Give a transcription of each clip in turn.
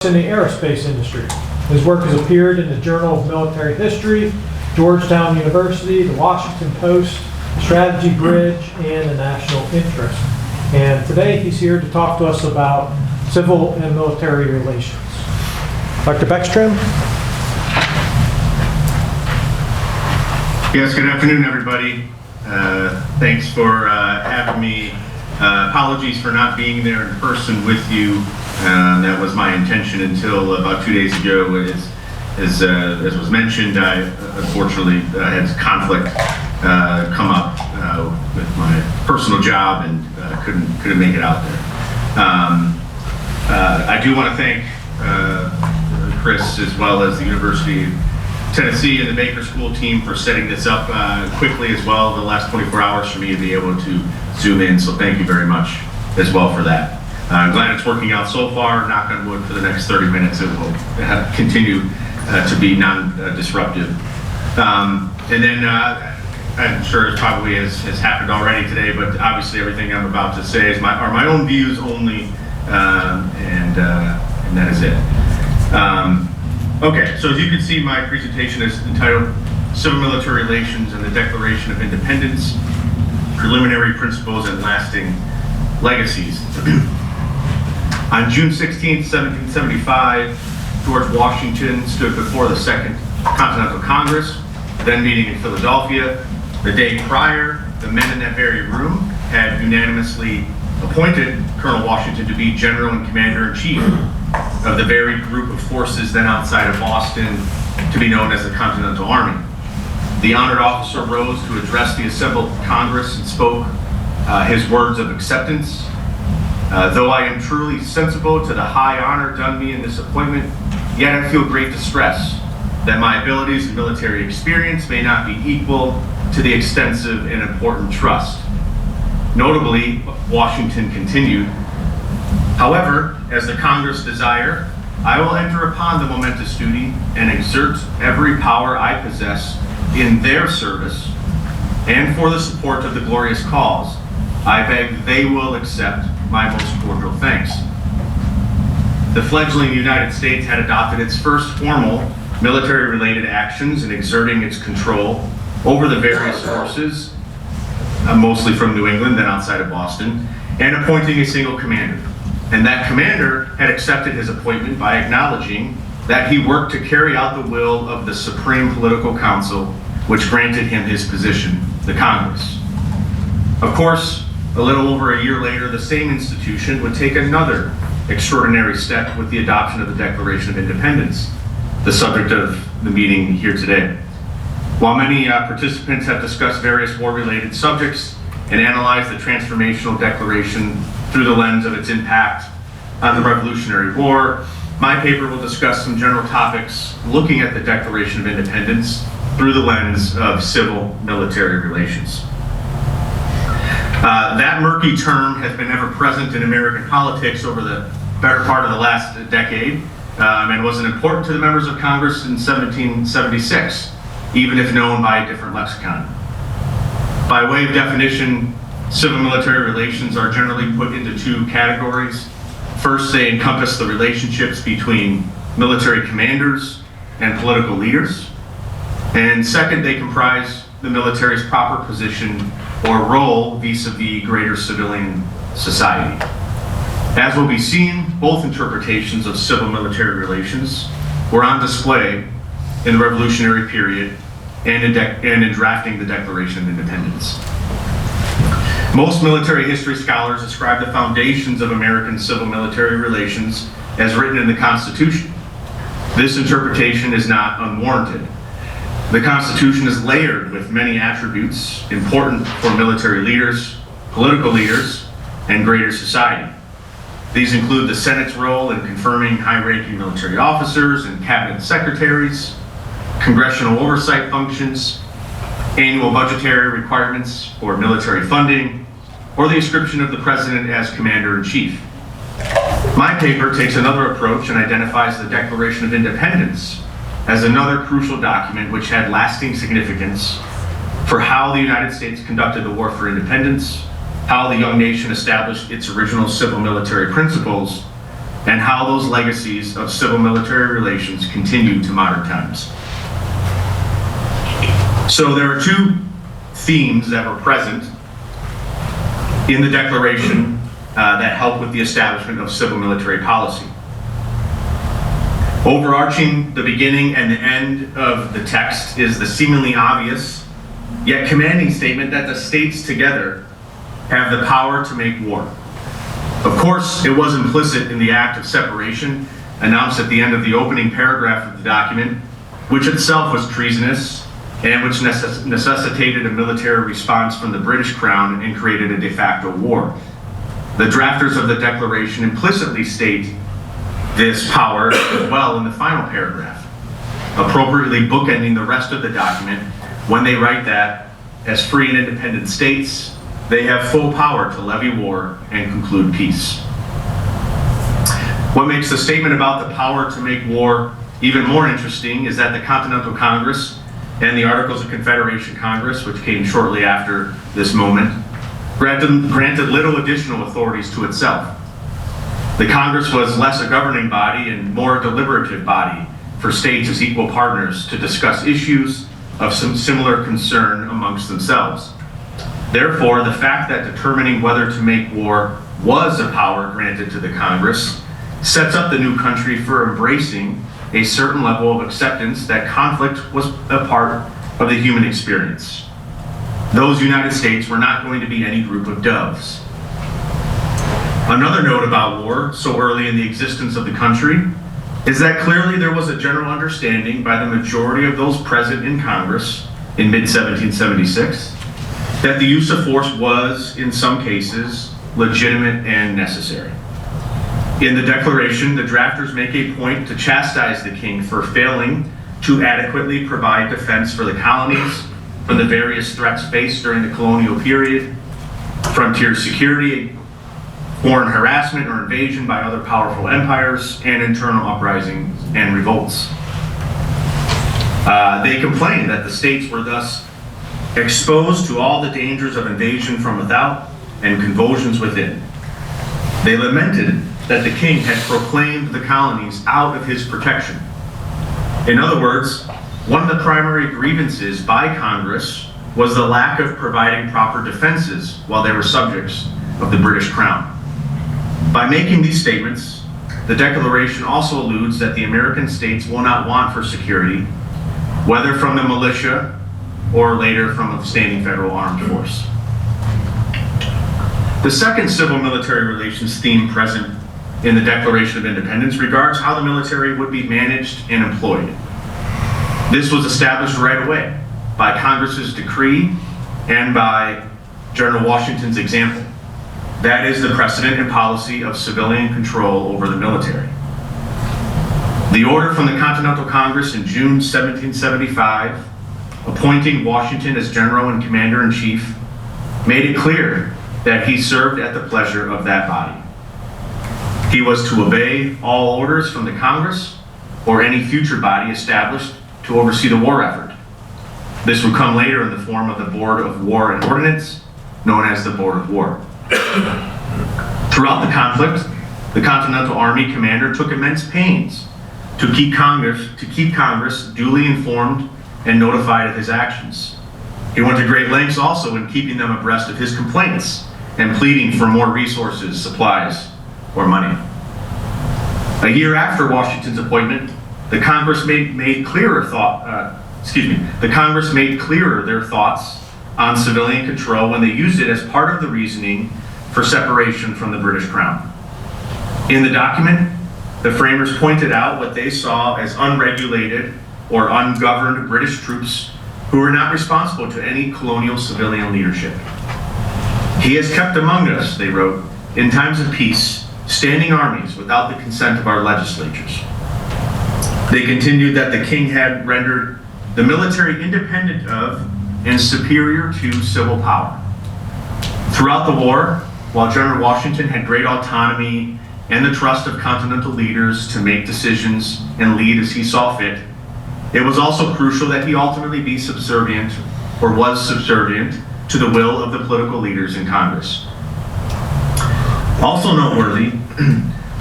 in the aerospace industry. His work has appeared in the Journal of Military History, Georgetown University, the Washington Post, Strategy Bridge, and the National Interest. And today he's here to talk to us about civil and military relations. Dr. Beckstrand? Yes, good afternoon, everybody. Thanks for having me. Apologies for not being there in person with you. That was my intention until about 2 days ago. As was mentioned, I unfortunately had conflict come up with my personal job and couldn't make it out there. I do want to thank Chris, as well as the University of Tennessee and the Baker School team for setting this up quickly as well. The last 24 hours for me to be able to zoom in, so thank you very much as well for that. I'm glad it's working out so far. Knock on wood, for the next 30 minutes it will continue to be non-disruptive. And then I'm sure it probably has happened already today, but obviously everything I'm about to say are my own views only, and that is it. Okay, so as you can see, my presentation is entitled Civil Military Relations and the Declaration of Independence, Preliminary Principles and Lasting Legacies. On June 16, 1775, George Washington stood before the Second Continental Congress, then meeting in Philadelphia. The day prior, the men in that very room had unanimously appointed Colonel Washington to be General and Commander-in-Chief of the very group of forces then outside of Boston to be known as the Continental Army. The honored officer rose to address the assembled Congress and spoke his words of acceptance. Though I am truly sensible to the high honor done me in this appointment, yet I feel great distress that my abilities and military experience may not be equal to the extensive and important trust. Notably, Washington continued, however, as the Congress desire, I will enter upon the momentous duty and exert every power I possess in their service and for the support of the glorious cause. I beg they will accept my most cordial thanks. The fledgling United States had adopted its first formal military-related actions in exerting its control over the various forces, mostly from New England, then outside of Boston, and appointing a single commander. And that commander had accepted his appointment by acknowledging that he worked to carry out the will of the Supreme Political Council, which granted him his position, the Congress. Of course, a little over a year later, the same institution would take another extraordinary step with the adoption of the Declaration of Independence, the subject of the meeting here today. While many participants have discussed various war-related subjects and analyzed the transformational declaration through the lens of its impact on the Revolutionary War, my paper will discuss some general topics looking at the Declaration of Independence through the lens of civil-military relations. That murky term has been ever present in American politics over the better part of the last decade, and was important to the members of Congress in 1776, even if known by a different lexicon. By way of definition, civil-military relations are generally put into two categories. First, they encompass the relationships between military commanders and political leaders. And second, they comprise the military's proper position or role vis-a-vis greater civilian society. As will be seen, both interpretations of civil-military relations were on display in the Revolutionary period and in drafting the Declaration of Independence. Most military history scholars ascribe the foundations of American civil-military relations as written in the Constitution. This interpretation is not unwarranted. The Constitution is layered with many attributes important for military leaders, political leaders, and greater society. These include the Senate's role in confirming high-ranking military officers and cabinet secretaries, congressional oversight functions, annual budgetary requirements for military funding, or the inscription of the president as commander-in-chief. My paper takes another approach and identifies the Declaration of Independence as another crucial document which had lasting significance for how the United States conducted the war for independence, how the young nation established its original civil military principles, and how those legacies of civil-military relations continue to modern times. So there are two themes that were present in the Declaration that help with the establishment of civil-military policy. Overarching the beginning and the end of the text is the seemingly obvious, yet commanding statement that the states together have the power to make war. Of course, it was implicit in the act of separation announced at the end of the opening paragraph of the document, which itself was treasonous and which necessitated a military response from the British Crown and created a de facto war. The drafters of the Declaration implicitly state this power as well in the final paragraph, appropriately bookending the rest of the document when they write that, as free and independent states, they have full power to levy war and conclude peace. What makes the statement about the power to make war even more interesting is that the Continental Congress and the Articles of Confederation Congress, which came shortly after this moment, granted little additional authorities to itself. The Congress was less a governing body and more a deliberative body for states as equal partners to discuss issues of some similar concern amongst themselves. Therefore, the fact that determining whether to make war was a power granted to the Congress sets up the new country for embracing a certain level of acceptance that conflict was a part of the human experience. Those United States were not going to be any group of doves. Another note about war, so early in the existence of the country, is that clearly there was a general understanding by the majority of those present in Congress in mid-1776 that the use of force was, in some cases, legitimate and necessary. In the Declaration, the drafters make a point to chastise the king for failing to adequately provide defense for the colonies from the various threats faced during the colonial period, frontier security, foreign harassment or invasion by other powerful empires, and internal uprisings and revolts. They complained that the states were thus exposed to all the dangers of invasion from without and convulsions within. They lamented that the king had proclaimed the colonies out of his protection. In other words, one of the primary grievances by Congress was the lack of providing proper defenses while they were subjects of the British Crown. By making these statements, the Declaration also alludes that the American states will not want for security, whether from the militia or later from a standing federal armed force. The second civil-military relations theme present in the Declaration of Independence regards how the military would be managed and employed. This was established right away by Congress's decree and by General Washington's example. That is the precedent and policy of civilian control over the military. The order from the Continental Congress in June 1775, appointing Washington as General and Commander-in-Chief, made it clear that he served at the pleasure of that body. He was to obey all orders from the Congress or any future body established to oversee the war effort. This would come later in the form of the Board of War and Ordnance, known as the Board of War. Throughout the conflict, the Continental Army commander took immense pains to keep Congress duly informed and notified of his actions. He went to great lengths also in keeping them abreast of his complaints and pleading for more resources, supplies, or money. A year after Washington's appointment, the Congress made clearer their thoughts on civilian control when they used it as part of the reasoning for separation from the British Crown. In the document, the framers pointed out what they saw as unregulated or ungoverned British troops who were not responsible to any colonial civilian leadership. He has kept among us, they wrote, in times of peace, standing armies without the consent of our legislatures. They continued that the king had rendered the military independent of and superior to civil power. Throughout the war, while General Washington had great autonomy and the trust of continental leaders to make decisions and lead as he saw fit, it was also crucial that he ultimately be subservient, or was subservient, to the will of the political leaders in Congress. Also noteworthy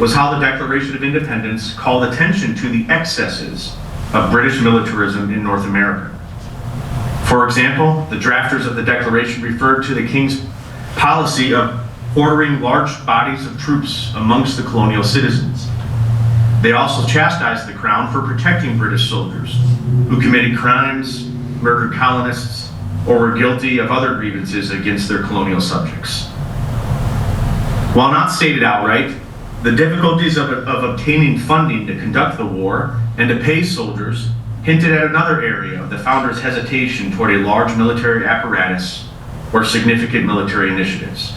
was how the Declaration of Independence called attention to the excesses of British militarism in North America. For example, the drafters of the Declaration referred to the King's policy of ordering large bodies of troops amongst the colonial citizens. They also chastised the Crown for protecting British soldiers who committed crimes, murdered colonists, or were guilty of other grievances against their colonial subjects. While not stated outright, the difficulties of obtaining funding to conduct the war and to pay soldiers hinted at another area of the founders' hesitation toward a large military apparatus or significant military initiatives.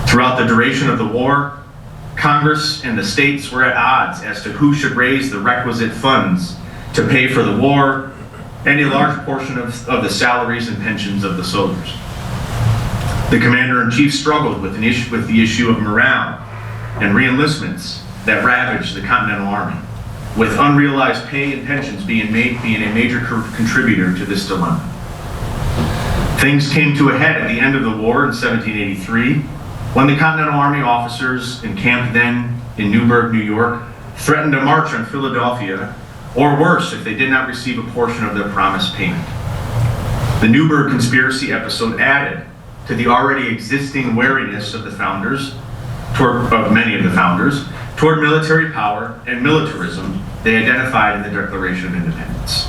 Throughout the duration of the war, Congress and the states were at odds as to who should raise the requisite funds to pay for the war and a large portion of the salaries and pensions of the soldiers. The Commander-in-Chief struggled with the issue of morale and reenlistments that ravaged the Continental Army, with unrealized pay and pensions being a major contributor to this dilemma. Things came to a head at the end of the war in 1783, when the Continental Army officers encamped then in Newburgh, New York, threatened to march on Philadelphia, or worse if they did not receive a portion of their promised payment. The Newburgh conspiracy episode added to the already existing wariness of the founders, many of the founders, toward military power and militarism they identified in the Declaration of Independence.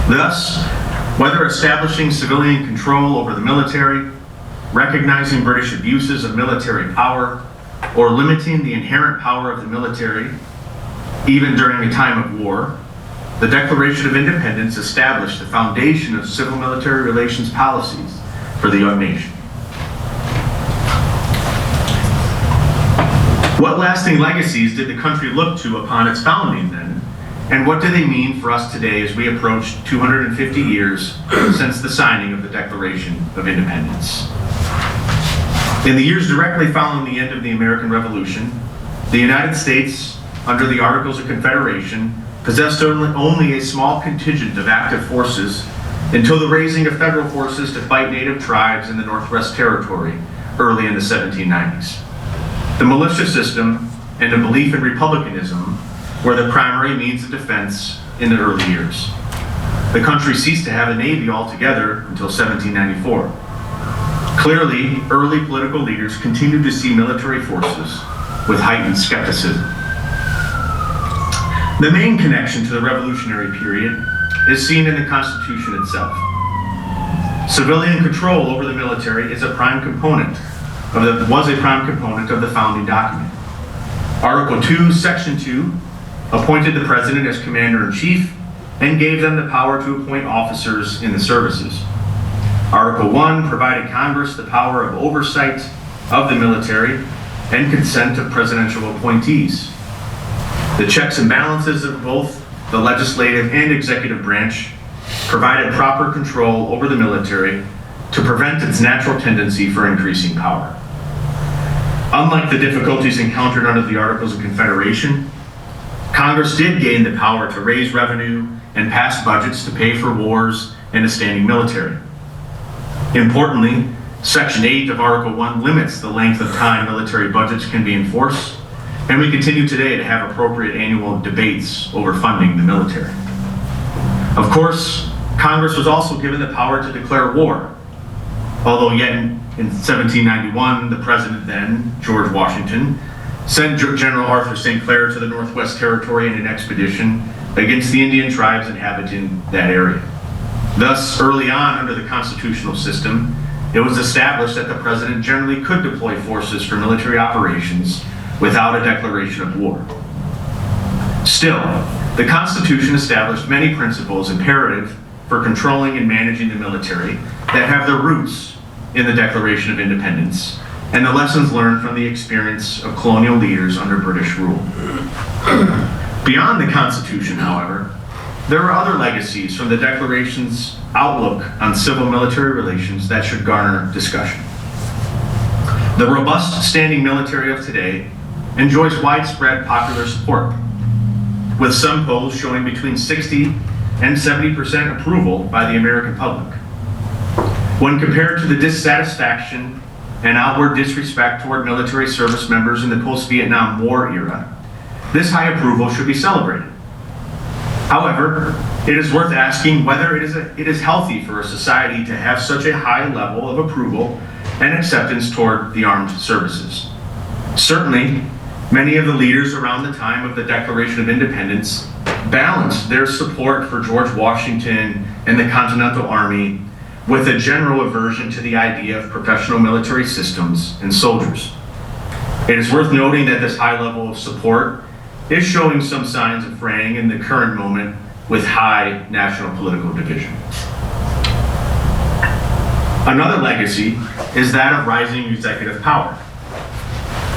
Thus, whether establishing civilian control over the military, recognizing British abuses of military power, or limiting the inherent power of the military, even during a time of war, the Declaration of Independence established the foundation of civil-military relations policies for the young nation. What lasting legacies did the country look to upon its founding then? And what do they mean for us today as we approach 250 years since the signing of the Declaration of Independence? In the years directly following the end of the American Revolution, the United States, under the Articles of Confederation, possessed only a small contingent of active forces until the raising of federal forces to fight native tribes in the Northwest Territory early in the 1790s. The militia system and a belief in republicanism were the primary means of defense in the early years. The country ceased to have a navy altogether until 1794. Clearly, early political leaders continued to see military forces with heightened skepticism. The main connection to the Revolutionary period is seen in the Constitution itself. Civilian control over the military was a prime component of the founding document. Article 2, Section 2 appointed the President as Commander-in-Chief and gave them the power to appoint officers in the services. Article 1 provided Congress the power of oversight of the military and consent of presidential appointees. The checks and balances of both the legislative and executive branch provided proper control over the military to prevent its natural tendency for increasing power. Unlike the difficulties encountered under the Articles of Confederation, Congress did gain the power to raise revenue and pass budgets to pay for wars and a standing military. Importantly, Section 8 of Article 1 limits the length of time military budgets can be enforced, and we continue today to have appropriate annual debates over funding the military. Of course, Congress was also given the power to declare war, although yet in 1791, the president then, George Washington, sent General Arthur St. Clair to the Northwest Territory in an expedition against the Indian tribes inhabiting that area. Thus, early on under the constitutional system, it was established that the president generally could deploy forces for military operations without a declaration of war. Still, the Constitution established many principles imperative for controlling and managing the military that have their roots in the Declaration of Independence and the lessons learned from the experience of colonial leaders under British rule. Beyond the Constitution, however, there are other legacies from the Declaration's outlook on civil-military relations that should garner discussion. The robust standing military of today enjoys widespread popular support, with some polls showing between 60 and 70% approval by the American public. When compared to the dissatisfaction and outward disrespect toward military service members in the post-Vietnam War era, this high approval should be celebrated. However, it is worth asking whether it is healthy for a society to have such a high level of approval and acceptance toward the armed services. Certainly, many of the leaders around the time of the Declaration of Independence balanced their support for George Washington and the Continental Army with a general aversion to the idea of professional military systems and soldiers. It is worth noting that this high level of support is showing some signs of fraying in the current moment with high national political division. Another legacy is that of rising executive power.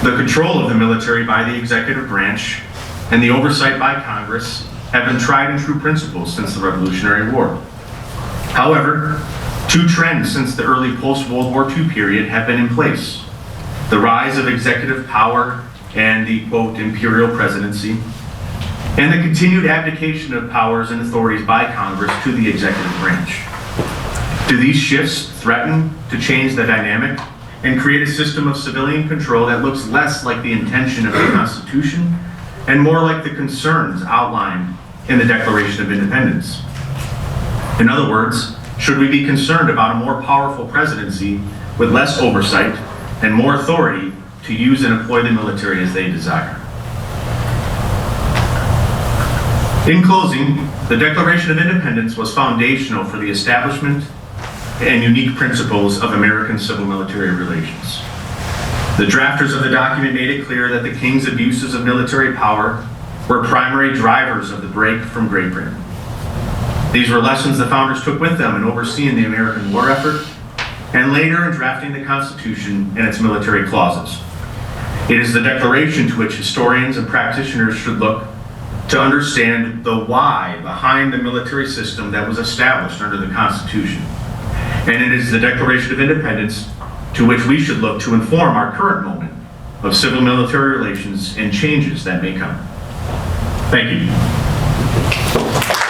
The control of the military by the executive branch and the oversight by Congress have been tried and true principles since the Revolutionary War. However, two trends since the early post-World War II period have been in place: the rise of executive power and the, quote, imperial presidency, and the continued abdication of powers and authorities by Congress to the executive branch. Do these shifts threaten to change the dynamic and create a system of civilian control that looks less like the intention of the Constitution and more like the concerns outlined in the Declaration of Independence? In other words, should we be concerned about a more powerful presidency with less oversight and more authority to use and employ the military as they desire? In closing, the Declaration of Independence was foundational for the establishment and unique principles of American civil-military relations. The drafters of the document made it clear that the King's abuses of military power were primary drivers of the break from Great Britain. These were lessons the founders took with them in overseeing the American war effort and later in drafting the Constitution and its military clauses. It is the Declaration to which historians and practitioners should look to understand the why behind the military system that was established under the Constitution. And it is the Declaration of Independence to which we should look to inform our current moment of civil-military relations and changes that may come. Thank you.